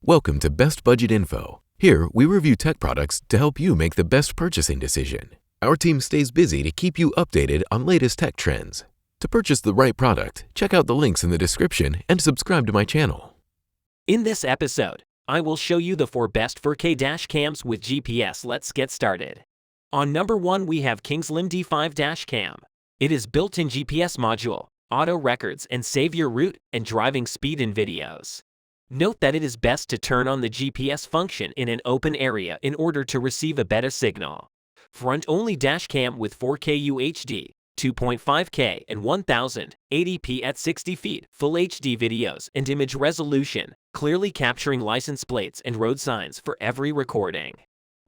Welcome to Best Budget Info. Here, we review tech products to help you make the best purchasing decision. Our team stays busy to keep you updated on latest tech trends. To purchase the right product, check out the links in the description and subscribe to my channel. In this episode, I will show you the 4 best 4K dash cams with GPS. Let's get started. On number 1, we have Kingslim D5 dash cam. It is built-in GPS module, auto records, and save your route and driving speed in videos. Note that it is best to turn on the GPS function in an open area in order to receive a better signal. Front-only dash cam with 4K UHD, 2.5K and 1080p at 60 feet, full HD videos and image resolution, clearly capturing license plates and road signs for every recording.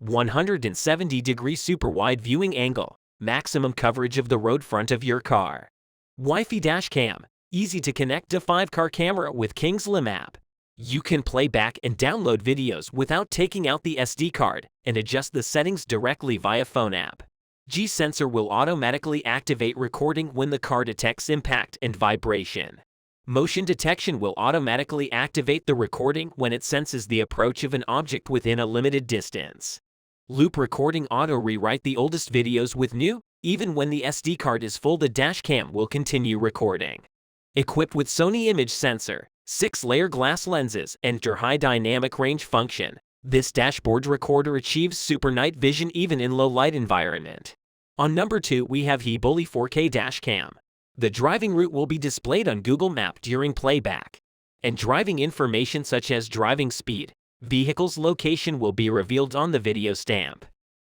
170-degree super wide viewing angle, maximum coverage of the road front of your car. Wi-Fi dash cam, easy to connect to 5-car camera with Kingslim app. You can play back and download videos without taking out the SD card and adjust the settings directly via phone app. G-Sensor will automatically activate recording when the car detects impact and vibration. Motion detection will automatically activate the recording when it senses the approach of an object within a limited distance. Loop recording auto rewrite the oldest videos with new, even when the SD card is full. The dash cam will continue recording. Equipped with Sony image sensor, 6-layer glass lenses, and high dynamic range function, this dashboard recorder achieves super night vision even in low light environment. On number 2, we have Hiboli 4K dash cam. The driving route will be displayed on Google Map during playback, and driving information such as driving speed, vehicle's location will be revealed on the video stamp.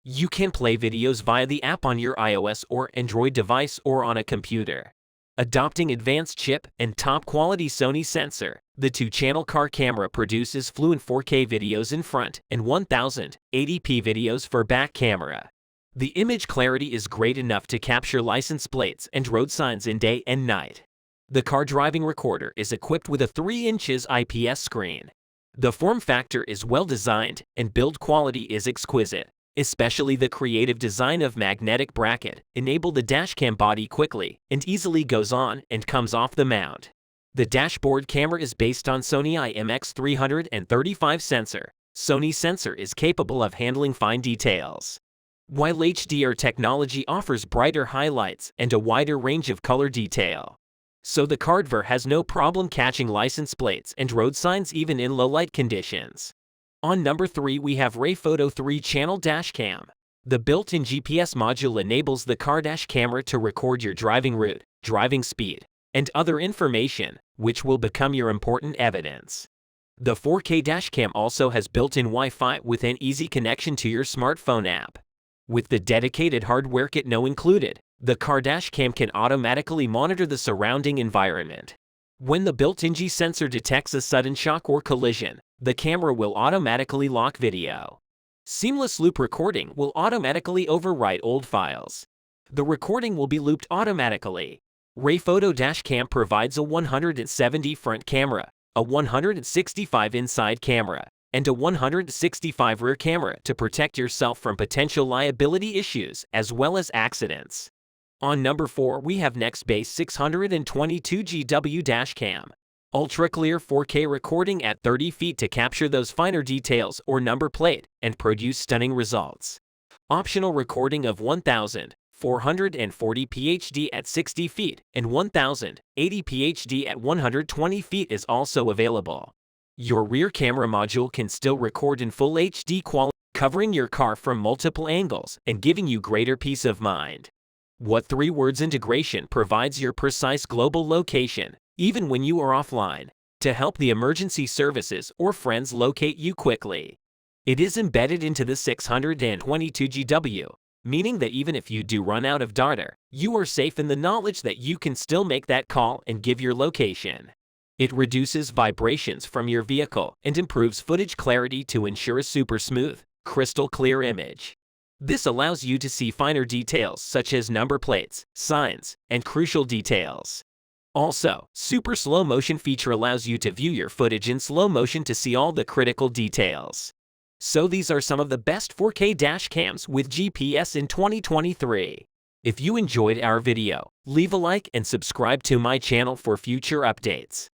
You can play videos via the app on your iOS or Android device or on a computer. Adopting advanced chip and top-quality Sony sensor, the 2-channel car camera produces fluent 4K videos in front and 1080p videos for back camera. The image clarity is great enough to capture license plates and road signs in day and night. The car driving recorder is equipped with a 3-inch IPS screen. The form factor is well designed and build quality is exquisite. Especially the creative design of magnetic bracket enable the dashcam body quickly and easily goes on and comes off the mount. The dashboard camera is based on Sony IMX335 sensor. Sony sensor is capable of handling fine details, while HDR technology offers brighter highlights and a wider range of color detail. So the Cardver has no problem catching license plates and road signs even in low light conditions. On number 3, we have Rayphoto 3-channel dash cam. The built-in GPS module enables the car dash camera to record your driving route, driving speed, and other information, which will become your important evidence. The 4K dash cam also has built-in Wi-Fi with an easy connection to your smartphone app. With the dedicated hardware kit included, the car dash cam can automatically monitor the surrounding environment. When the built-in G-sensor detects a sudden shock or collision, the camera will automatically lock video. Seamless loop recording will automatically overwrite old files. The recording will be looped automatically. Rayphoto dash cam provides a 170 front camera, a 165 inside camera, and a 165 rear camera to protect yourself from potential liability issues as well as accidents. On number 4, we have Nextbase 622GW dash cam. Ultra clear 4K recording at 30 feet to capture those finer details or number plate and produce stunning results. Optional recording of 1440p HD at 60 feet and 1080p HD at 120 feet is also available. Your rear camera module can still record in full HD quality, covering your car from multiple angles and giving you greater peace of mind. What 3 words integration provides your precise global location, even when you are offline, to help the emergency services or friends locate you quickly. It is embedded into the 622GW, meaning that even if you do run out of data, you are safe in the knowledge that you can still make that call and give your location. It reduces vibrations from your vehicle and improves footage clarity to ensure a super smooth, crystal clear image. This allows you to see finer details such as number plates, signs, and crucial details. Also, super slow motion feature allows you to view your footage in slow motion to see all the critical details. So these are some of the best 4K dash cams with GPS in 2023. If you enjoyed our video, leave a like and subscribe to my channel for future updates.